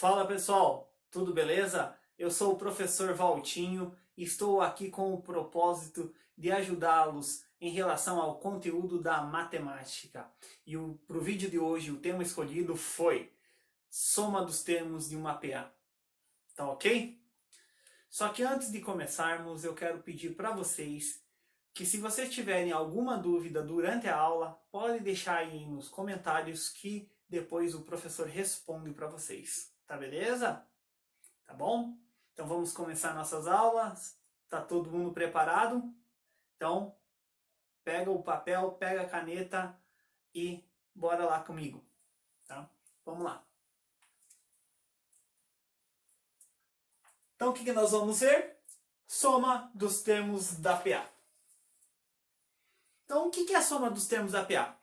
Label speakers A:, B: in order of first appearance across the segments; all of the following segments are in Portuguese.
A: Fala pessoal, tudo beleza? Eu sou o professor Valtinho e estou aqui com o propósito de ajudá-los em relação ao conteúdo da matemática. E para o vídeo de hoje o tema escolhido foi soma dos termos de uma PA. Tá ok? Só que antes de começarmos eu quero pedir para vocês que se vocês tiverem alguma dúvida durante a aula, pode deixar aí nos comentários que depois o professor responde para vocês. Tá beleza? Tá bom? Então vamos começar nossas aulas. Tá todo mundo preparado? Então, pega o papel, pega a caneta e bora lá comigo, tá? Vamos lá. Então o que nós vamos ver? Soma dos termos da PA. Então o que é a soma dos termos da PA?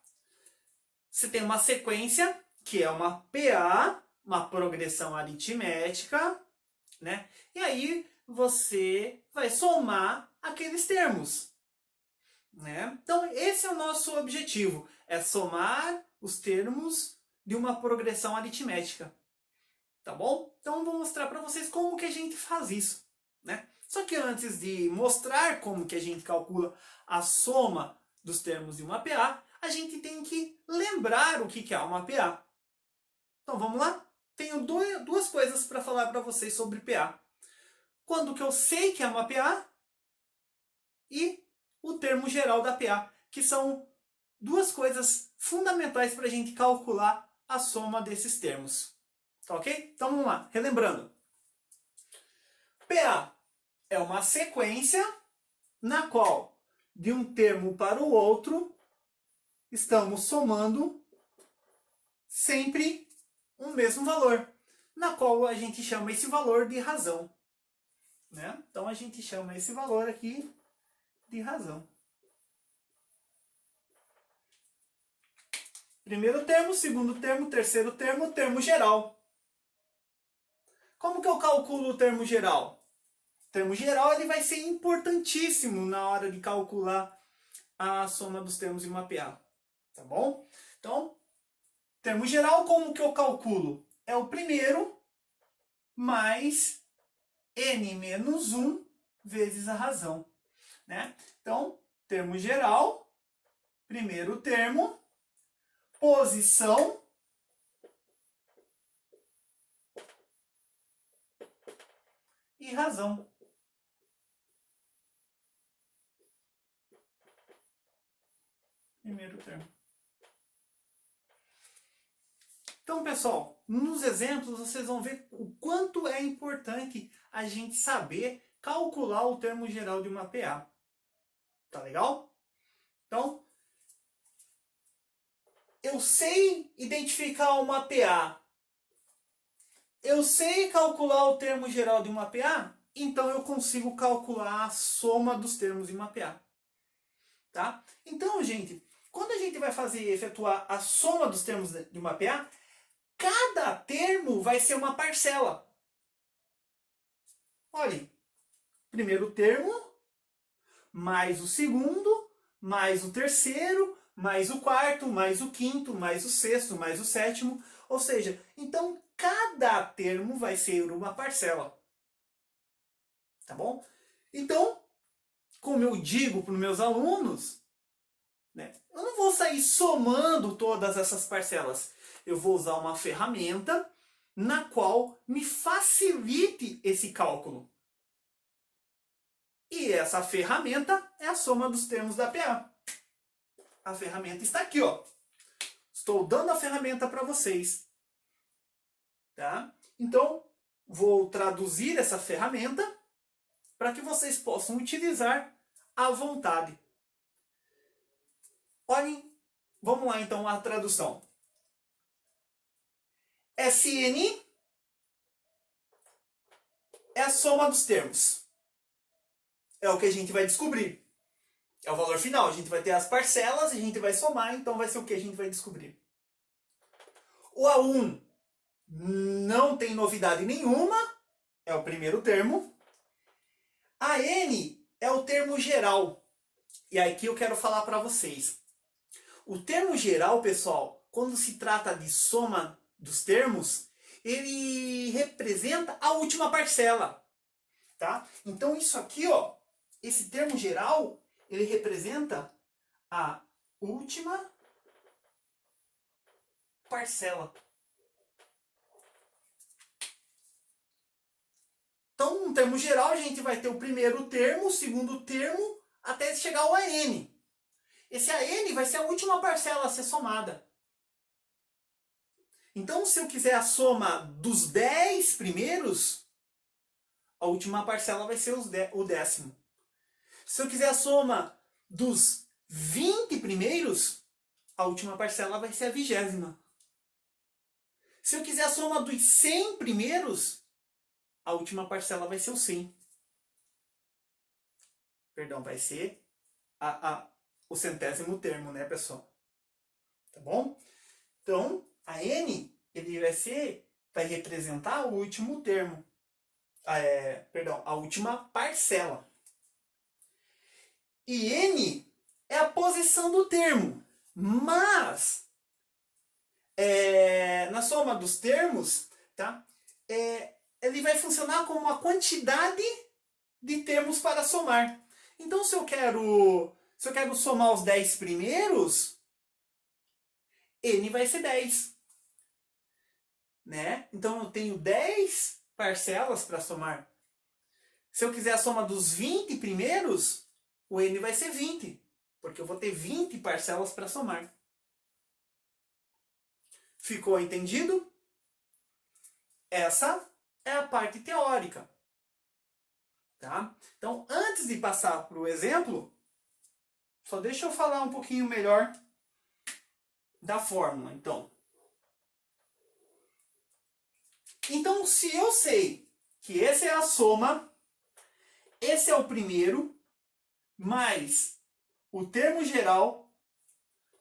A: Você tem uma sequência, que é uma PA, uma progressão aritmética, né? E aí você vai somar aqueles termos, né? Então esse é o nosso objetivo, é somar os termos de uma progressão aritmética, tá bom? Então vou mostrar para vocês como que a gente faz isso, né? Só que antes de mostrar como que a gente calcula a soma dos termos de uma PA, a gente tem que lembrar o que é uma PA. Então vamos lá? Tenho duas coisas para falar para vocês sobre PA. Quando que eu sei que é uma PA e o termo geral da PA, que são duas coisas fundamentais para a gente calcular a soma desses termos. Tá ok? Então vamos lá, relembrando. PA é uma sequência na qual, de um termo para o outro, estamos somando sempre um mesmo valor, na qual a gente chama esse valor de razão, né? Então a gente chama esse valor aqui de razão. Primeiro termo, segundo termo, terceiro termo, termo geral. Como que eu calculo o termo geral? O termo geral ele vai ser importantíssimo na hora de calcular a soma dos termos em uma PA. Tá bom? Então, termo geral, como que eu calculo? É o primeiro mais n menos 1 vezes a razão, né? Então, termo geral, primeiro termo, posição e razão. Primeiro termo. Então, pessoal, nos exemplos vocês vão ver o quanto é importante a gente saber calcular o termo geral de uma PA. Tá legal? Então, eu sei identificar uma PA. Eu sei calcular o termo geral de uma PA, então eu consigo calcular a soma dos termos de uma PA. Tá? Então, gente, quando a gente vai efetuar a soma dos termos de uma PA, cada termo vai ser uma parcela. Olha, primeiro termo, mais o segundo, mais o terceiro, mais o quarto, mais o quinto, mais o sexto, mais o sétimo. Ou seja, então cada termo vai ser uma parcela. Tá bom? Então, como eu digo para os meus alunos, né, eu não vou sair somando todas essas parcelas. Eu vou usar uma ferramenta na qual me facilite esse cálculo. E essa ferramenta é a soma dos termos da PA. A ferramenta está aqui, ó. Estou dando a ferramenta para vocês. Tá? Então, vou traduzir essa ferramenta para que vocês possam utilizar à vontade. Olhem, vamos lá então a tradução. Sn é a soma dos termos. É o que a gente vai descobrir. É o valor final. A gente vai ter as parcelas, a gente vai somar, então vai ser o que a gente vai descobrir. O A1 não tem novidade nenhuma, é o primeiro termo. A N é o termo geral. E aqui eu quero falar para vocês. O termo geral, pessoal, quando se trata de soma dos termos, ele representa a última parcela, tá? Então isso aqui, ó, esse termo geral, ele representa a última parcela. Então, no termo geral, a gente vai ter o primeiro termo, o segundo termo, até chegar ao AN. Esse AN vai ser a última parcela a ser somada. Então, se eu quiser a soma dos 10 primeiros, a última parcela vai ser o décimo. Se eu quiser a soma dos 20 primeiros, a última parcela vai ser a 20ª. Se eu quiser a soma dos 100 primeiros, a última parcela vai ser o 100. Perdão, vai ser o centésimo termo, né, pessoal? Tá bom? Então, a N, ele vai representar o último termo. Perdão, a última parcela. E N é a posição do termo. Mas, na soma dos termos, tá? Ele vai funcionar como uma quantidade de termos para somar. Então, se eu quero somar os 10 primeiros, N vai ser 10. Né? Então, eu tenho 10 parcelas para somar. Se eu quiser a soma dos 20 primeiros, o N vai ser 20. Porque eu vou ter 20 parcelas para somar. Ficou entendido? Essa é a parte teórica. Tá? Então, antes de passar para o exemplo, só deixa eu falar um pouquinho melhor da fórmula. Então, se eu sei que essa é a soma, esse é o primeiro, mais o termo geral,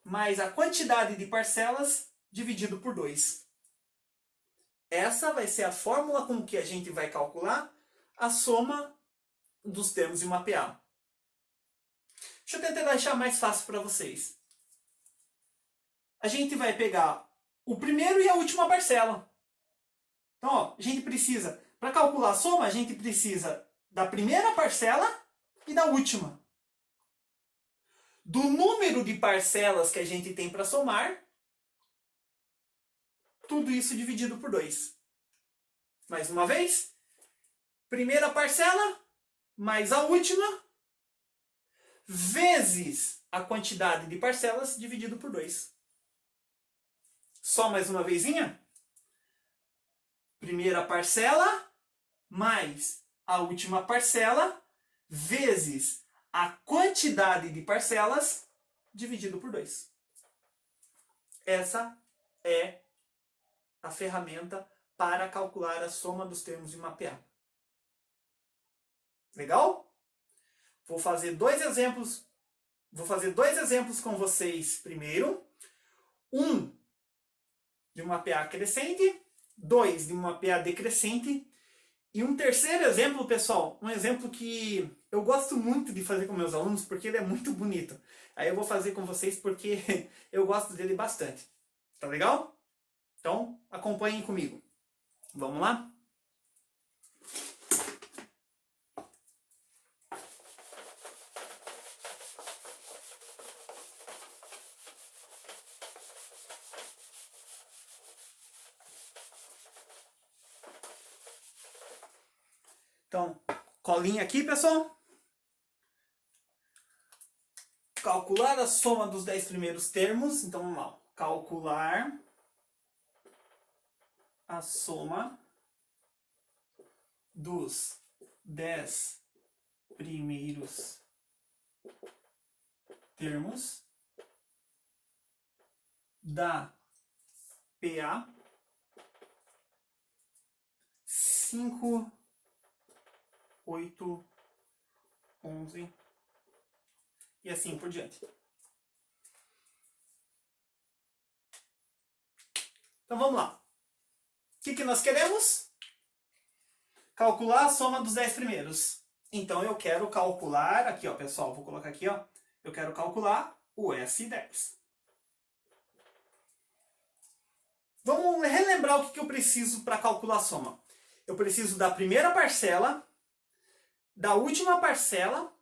A: mais a quantidade de parcelas dividido por 2. Essa vai ser a fórmula com que a gente vai calcular a soma dos termos de uma PA. Deixa eu tentar deixar mais fácil para vocês. A gente vai pegar o primeiro e a última parcela. Então, ó, a gente precisa, para calcular a soma, a gente precisa da primeira parcela e da última. Do número de parcelas que a gente tem para somar, tudo isso dividido por 2. Mais uma vez, primeira parcela mais a última, vezes a quantidade de parcelas dividido por 2. Só mais uma vezinha. Primeira parcela mais a última parcela, vezes a quantidade de parcelas dividido por 2. Essa é a ferramenta para calcular a soma dos termos de uma PA. Legal? Vou fazer dois exemplos com vocês primeiro. Um de uma PA crescente, 2 de uma PA decrescente. E um terceiro exemplo, pessoal, um exemplo que eu gosto muito de fazer com meus alunos, porque ele é muito bonito. Aí eu vou fazer com vocês porque eu gosto dele bastante. Tá legal? Então, acompanhem comigo. Vamos lá? Então, colinha aqui, pessoal. Calcular a soma dos 10 primeiros termos. Então, vamos lá. Calcular a soma dos 10 primeiros termos da PA 5, 8, 11 e assim por diante. Então vamos lá. O que nós queremos? Calcular a soma dos 10 primeiros. Então eu quero calcular, aqui ó pessoal, vou colocar aqui ó, eu quero calcular o S10. Vamos relembrar o que eu preciso para calcular a soma. Eu preciso da primeira parcela, da última parcela,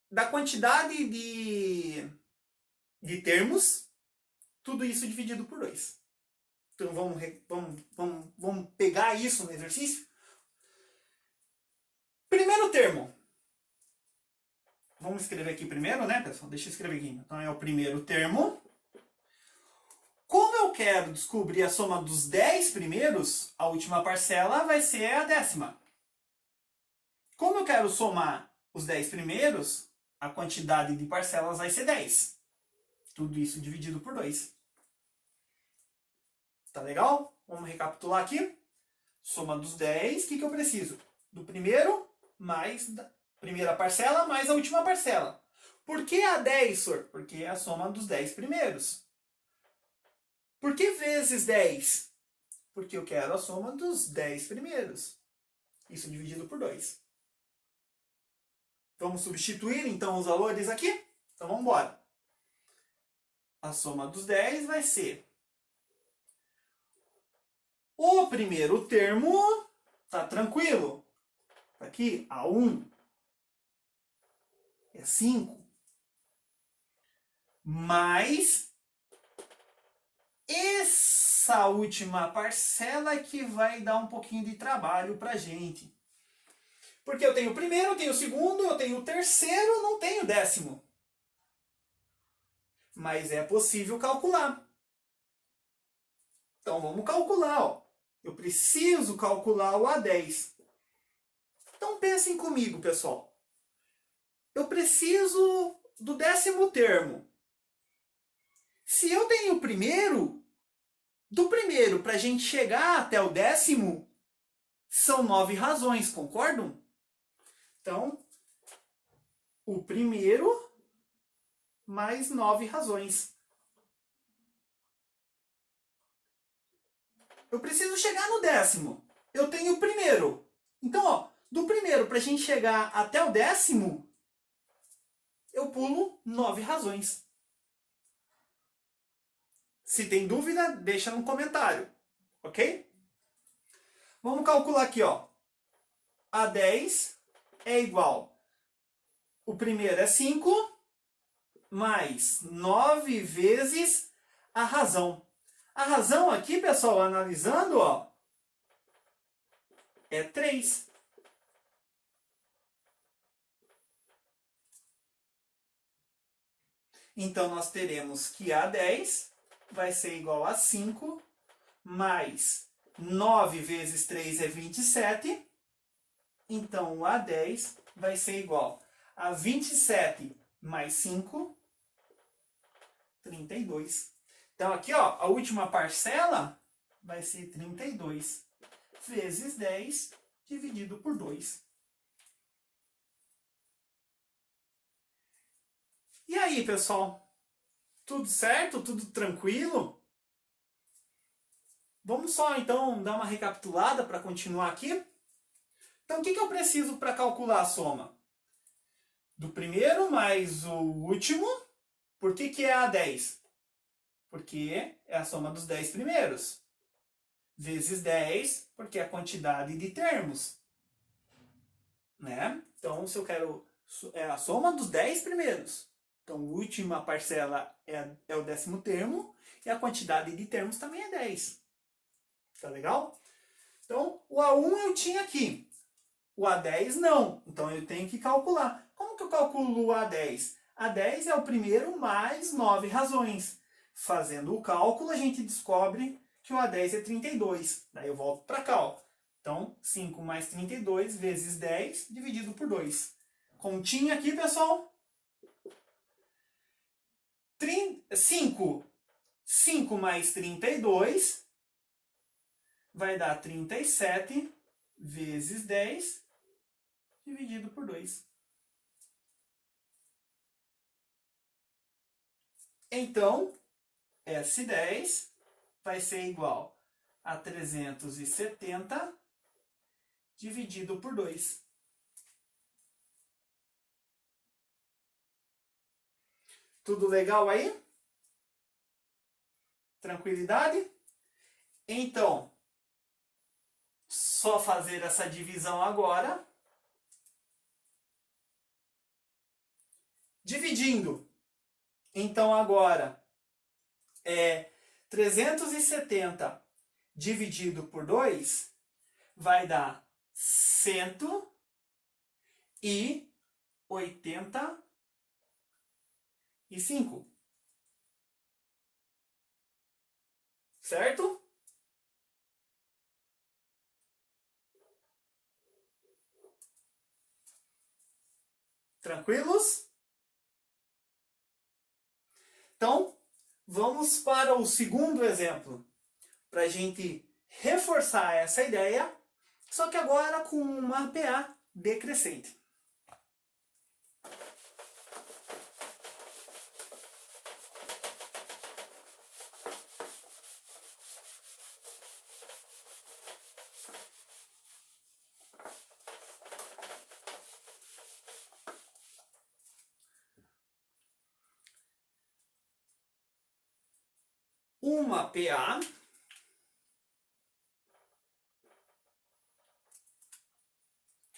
A: da quantidade de termos, tudo isso dividido por 2. Então vamos pegar isso no exercício. Primeiro termo. Vamos escrever aqui primeiro, né, pessoal? Deixa eu escrever aqui. Então é o primeiro termo. Como eu quero descobrir a soma dos 10 primeiros, a última parcela vai ser a 10ª. Como eu quero somar os 10 primeiros, a quantidade de parcelas vai ser 10. Tudo isso dividido por 2. Tá legal? Vamos recapitular aqui. Soma dos 10, o que eu preciso? Do primeiro mais da primeira parcela mais a última parcela. Por que a 10, senhor? Porque é a soma dos 10 primeiros. Por que vezes 10? Porque eu quero a soma dos 10 primeiros. Isso dividido por 2. Vamos substituir então os valores aqui? Então vamos embora. A soma dos 10 vai ser o primeiro termo, tá tranquilo? Aqui, A1 é 5. Mais essa última parcela que vai dar um pouquinho de trabalho pra gente. Porque eu tenho o primeiro, eu tenho o segundo, eu tenho o terceiro, não tenho o 10º. Mas é possível calcular. Então vamos calcular, ó. Eu preciso calcular o A10. Então pensem comigo, pessoal. Eu preciso do 10º termo. Se eu tenho o primeiro, do primeiro para a gente chegar até o 10º, são 9 razões, concordam? Então, o primeiro mais 9 razões. Eu preciso chegar no 10º. Eu tenho o primeiro. Então, ó, do primeiro para a gente chegar até o 10º, eu pulo 9 razões. Se tem dúvida, deixa no comentário, ok? Vamos calcular aqui, ó. A10 é igual, o primeiro é 5, mais 9 vezes a razão. A razão aqui, pessoal, analisando, ó, é 3. Então, nós teremos que A10 vai ser igual a 5, mais 9 vezes 3 é 27. Então, o A10 vai ser igual a 27 mais 5, 32. Então, aqui, ó, a última parcela vai ser 32 vezes 10 dividido por 2. E aí, pessoal? Tudo certo? Tudo tranquilo? Vamos só, então, dar uma recapitulada para continuar aqui? Então, o que eu preciso para calcular a soma? Do primeiro mais o último. Por que é a 10? Porque é a soma dos 10 primeiros. Vezes 10, porque é a quantidade de termos. Né? Então, se eu quero... é a soma dos 10 primeiros. Então, a última parcela é o 10º termo. E a quantidade de termos também é 10. Tá legal? Então, o A1 eu tinha aqui. O A10 não. Então, eu tenho que calcular. Como que eu calculo o A10? A10 é o primeiro mais 9 razões. Fazendo o cálculo, a gente descobre que o A10 é 32. Daí eu volto para cá, ó. Então, 5 mais 32 vezes 10 dividido por 2. Continha aqui, pessoal. 5 mais 32 vai dar 37 vezes 10 dividido por 2. Então, S10 vai ser igual a 370 dividido por 2. Tudo legal aí? Tranquilidade? Então, só fazer essa divisão agora. Dividindo. Então, agora, 370 dividido por 2 vai dar 185. Certo? Tranquilos? Então, vamos para o segundo exemplo, para a gente reforçar essa ideia, só que agora com uma PA decrescente. Uma PA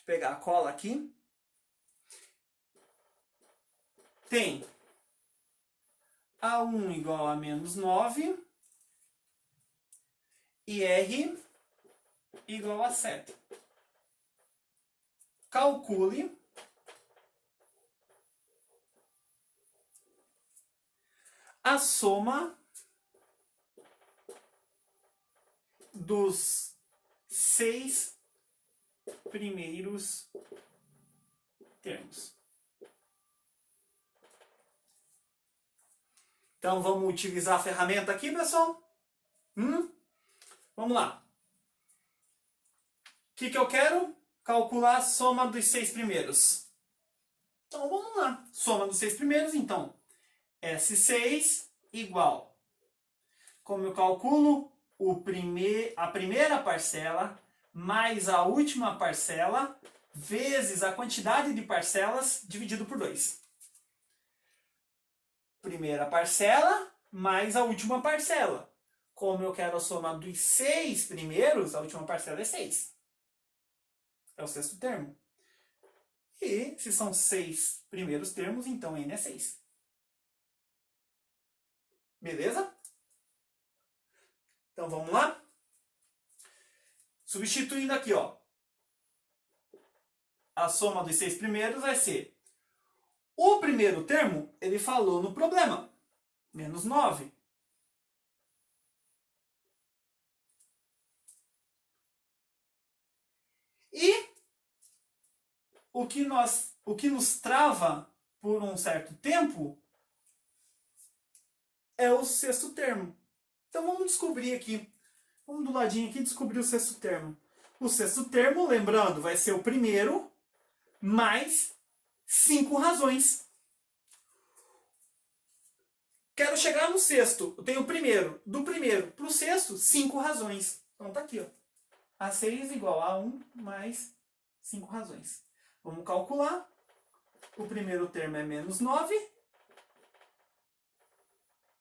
A: pegar a cola aqui, tem A1 igual a menos 9 e R igual a 7. Calcule a soma dos 6 primeiros termos. Então, vamos utilizar a ferramenta aqui, pessoal? Vamos lá. O que eu quero? Calcular a soma dos 6 primeiros. Então, vamos lá. Soma dos 6 primeiros, então. S6 igual. Como eu calculo? A primeira parcela mais a última parcela vezes a quantidade de parcelas dividido por 2. Primeira parcela mais a última parcela. Como eu quero a soma dos 6 primeiros, a última parcela é 6. É o sexto termo. E se são 6 primeiros termos, então N é 6. Beleza? Então vamos lá? Substituindo aqui, ó. A soma dos 6 primeiros vai ser... O primeiro termo, ele falou no problema. Menos 9. E o que nos trava por um certo tempo é o sexto termo. Então vamos descobrir aqui. Vamos do ladinho aqui descobrir o sexto termo. O sexto termo, lembrando, vai ser o primeiro mais 5 razões. Quero chegar no sexto. Eu tenho o primeiro. Do primeiro para o sexto, 5 razões. Então tá aqui, ó. A6 igual a 1 mais 5 razões. Vamos calcular. O primeiro termo é menos 9.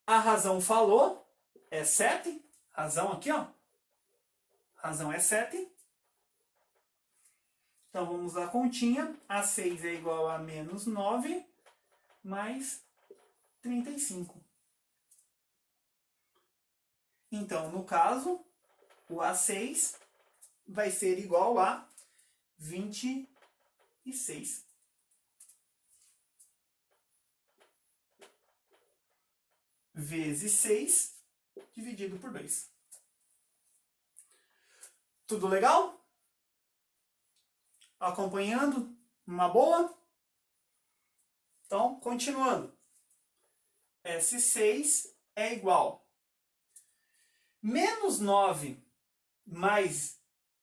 A: A razão falou é 7. Razão aqui, ó. Razão é 7. Então vamos à continha. A6 é igual a menos 9 mais 35. Então, no caso, o A6 vai ser igual a 26. Vezes 6 dividido por 2. Tudo legal? Acompanhando? Uma boa? Então, continuando. S6 é igual. Menos 9 mais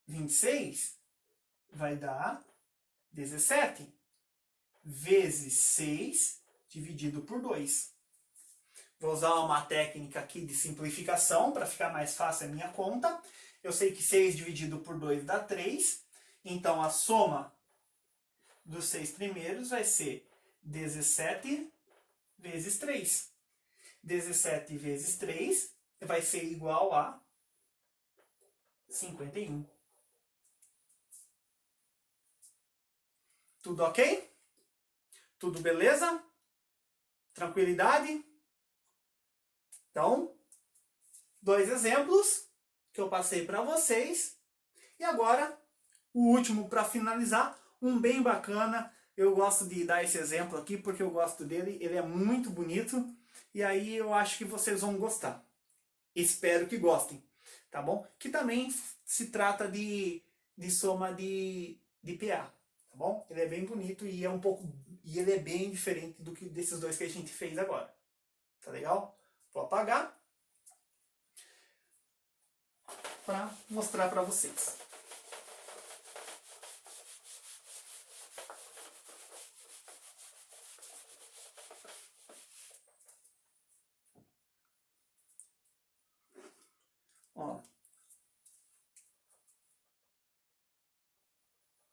A: 26 vai dar 17. Vezes 6 dividido por 2. Vou usar uma técnica aqui de simplificação para ficar mais fácil a minha conta. Eu sei que 6 dividido por 2 dá 3. Então, a soma dos 6 primeiros vai ser 17 vezes 3. 17 vezes 3 vai ser igual a 51. Tudo ok? Tudo beleza? Tranquilidade? Então, 2 exemplos que eu passei para vocês. E agora, o último para finalizar, um bem bacana. Eu gosto de dar esse exemplo aqui porque eu gosto dele. Ele é muito bonito. E aí eu acho que vocês vão gostar. Espero que gostem, tá bom? Que também se trata de soma de PA, tá bom? Ele é bem bonito e e ele é bem diferente do que desses dois que a gente fez agora. Tá legal? Vou apagar para mostrar para vocês. Ó,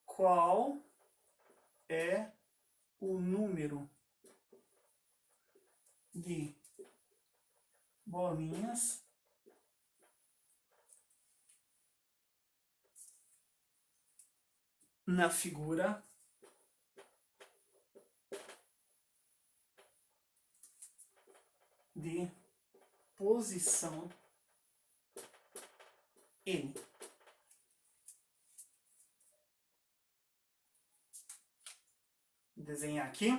A: qual é o número de bolinhas na figura de posição N? Vou desenhar aqui.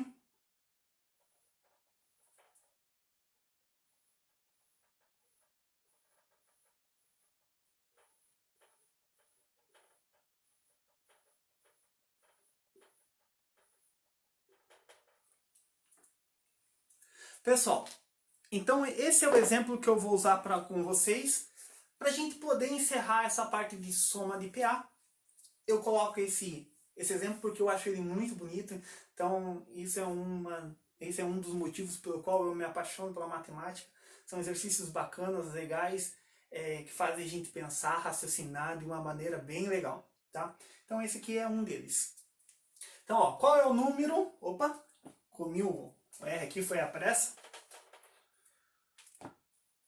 A: Pessoal, então esse é o exemplo que eu vou usar com vocês para a gente poder encerrar essa parte de soma de PA. Eu coloco esse exemplo porque eu acho ele muito bonito. Então esse é um dos motivos pelo qual eu me apaixono pela matemática. São exercícios bacanas, legais, que fazem a gente pensar, raciocinar de uma maneira bem legal, tá? Então esse aqui é um deles. Então, ó, qual é o número? Opa, comi o R aqui, foi a pressa.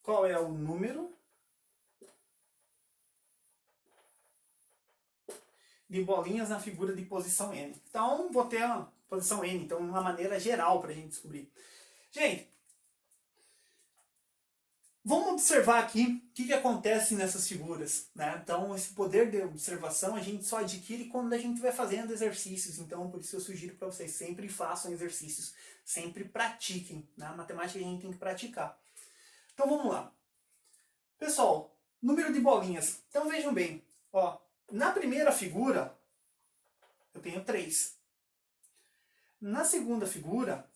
A: Qual é o número de bolinhas na figura de posição N? Então, vou ter a posição N, então uma maneira geral para a gente descobrir. Gente, vamos observar aqui o que acontece nessas figuras, né? Então, esse poder de observação a gente só adquire quando a gente vai fazendo exercícios. Então, por isso eu sugiro para vocês, sempre façam exercícios, sempre pratiquem. Na matemática a gente tem que praticar. Então, vamos lá. Pessoal, número de bolinhas. Então, vejam bem. Ó, na primeira figura, eu tenho 3. Na segunda figura,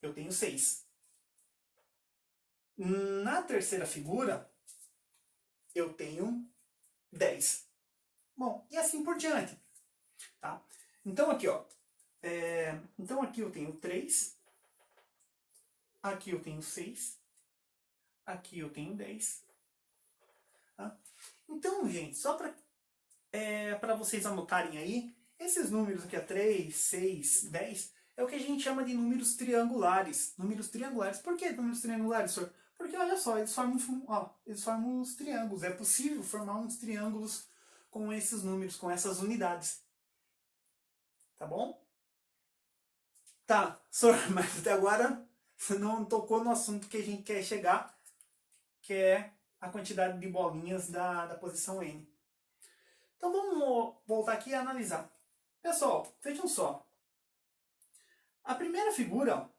A: eu tenho 6. Na terceira figura, eu tenho 10. Bom, e assim por diante. Tá? Então aqui, ó. Então aqui eu tenho 3. Aqui eu tenho 6. Aqui eu tenho 10. Tá? Então, gente, só para vocês anotarem aí, esses números aqui, 3, 6, 10, é o que a gente chama de números triangulares. Números triangulares. Por que números triangulares, senhor? Porque, olha só, eles formam uns triângulos. É possível formar uns triângulos com esses números, com essas unidades. Tá bom? Tá, senhor, mas até agora você não tocou no assunto que a gente quer chegar, que é a quantidade de bolinhas da posição N. Então vamos voltar aqui e analisar. Pessoal, vejam só. A primeira figura,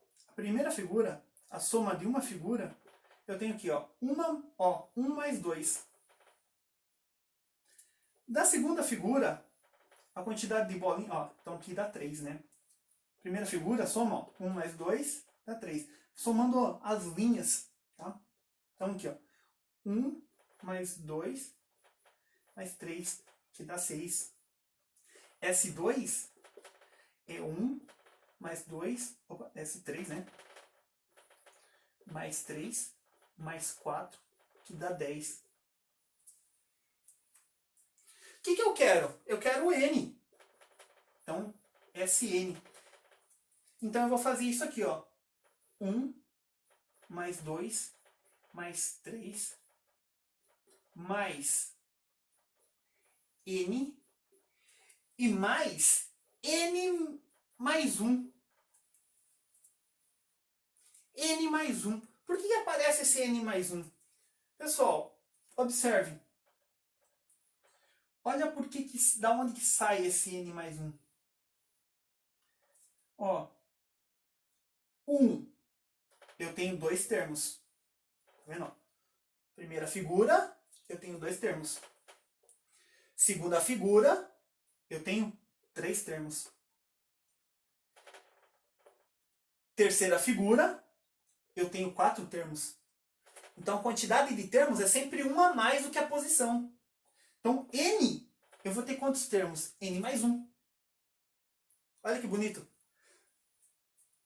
A: a soma de uma figura, eu tenho aqui, ó, 1 mais 2. Da segunda figura, a quantidade de bolinhas, ó, então aqui dá 3, né? Primeira figura, soma, ó, 1 mais 2, dá 3. Somando ó, as linhas, tá? Então aqui, ó, 1 mais 2 mais 3, que dá 6. S2 é 1 mais 2, opa, S3, né? Mais 3, mais 4, que dá 10. O que eu quero? Eu quero o N. Então, Sn. Então, eu vou fazer isso aqui, ó. 1 mais 2 mais 3 mais N e mais N mais 1. N mais 1. Por que aparece esse N mais 1? Pessoal, observe. Olha da onde que sai esse N mais 1. Ó, 1. Eu tenho dois termos. Tá vendo? Primeira figura, eu tenho dois termos. Segunda figura, eu tenho 3 termos. Terceira figura, eu tenho 4 termos. Então a quantidade de termos é sempre uma a mais do que a posição. Então N, eu vou ter quantos termos? N mais 1. Olha que bonito.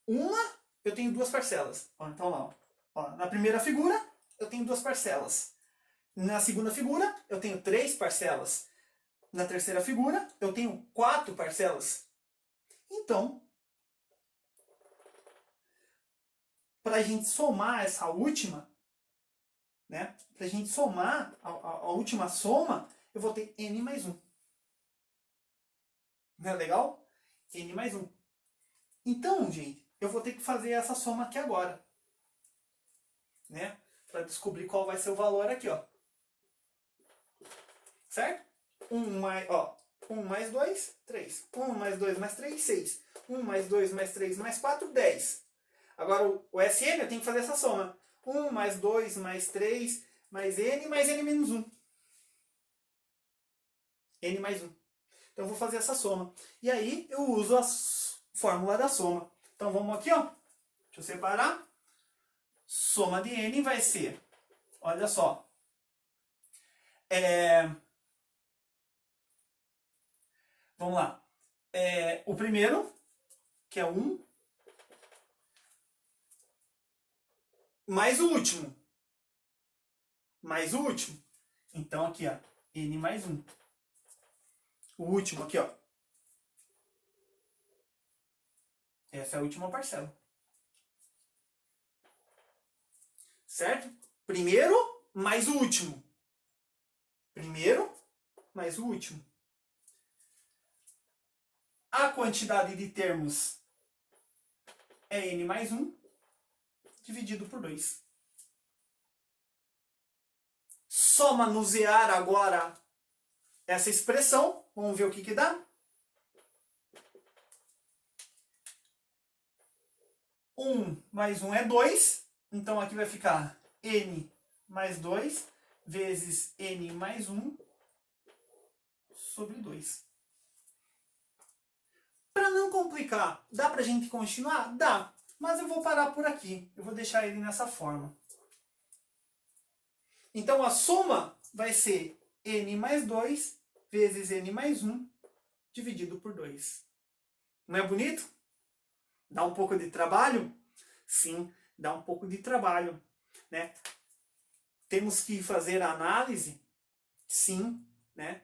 A: Uma, eu tenho 2 parcelas. Ó, então lá, ó, na primeira figura, eu tenho 2 parcelas. Na segunda figura, eu tenho 3 parcelas. Na terceira figura, eu tenho 4 parcelas. Então, para a gente somar essa última, né? Para a gente somar a última soma, eu vou ter N mais 1. Não é legal? N mais 1. Então, gente, eu vou ter que fazer essa soma aqui agora. Né? Para descobrir qual vai ser o valor aqui, ó. Certo? 1 mais 2, 3. 1 mais 2 mais 3, 6. 1 mais 2 mais 3 mais 4, 10. Agora o SM eu tenho que fazer essa soma. 1 mais 2 mais 3 mais N menos 1. N mais 1. Então eu vou fazer essa soma. E aí eu uso a fórmula da soma. Então vamos aqui, ó. Deixa eu separar. Soma de N vai ser, olha só. Vamos lá. O primeiro, que é 1, mais o último. Mais o último. Então aqui, ó, N mais 1. O último aqui, ó. Essa é a última parcela. Certo? Primeiro mais o último. Primeiro mais o último. A quantidade de termos é N mais 1 dividido por 2. Só manusear agora essa expressão. Vamos ver o que dá. 1 mais 1 é 2. Então aqui vai ficar N mais 2 vezes N mais 1 sobre 2. Para não complicar, dá para a gente continuar? Dá. Mas eu vou parar por aqui. Eu vou deixar ele nessa forma. Então a soma vai ser N mais 2 vezes N mais 1 dividido por 2. Não é bonito? Dá um pouco de trabalho? Sim, dá um pouco de trabalho. Né? Temos que fazer a análise? Sim. Né?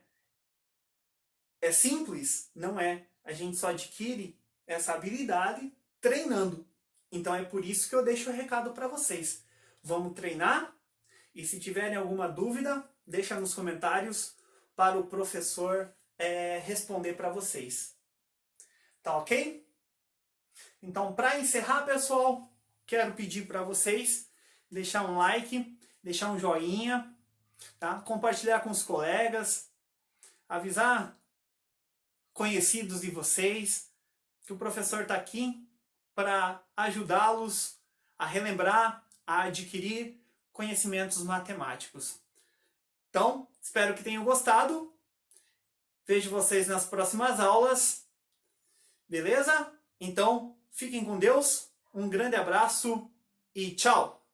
A: É simples? Não é. A gente só adquire essa habilidade treinando. Então é por isso que eu deixo o recado para vocês. Vamos treinar? E se tiverem alguma dúvida, deixa nos comentários para o professor responder para vocês. Tá ok? Então, para encerrar, pessoal, quero pedir para vocês deixar um like, deixar um joinha, tá? Compartilhar com os colegas, avisar conhecidos de vocês que o professor está aqui para ajudá-los a relembrar, a adquirir conhecimentos matemáticos. Então, espero que tenham gostado. Vejo vocês nas próximas aulas. Beleza? Então, fiquem com Deus. Um grande abraço e tchau!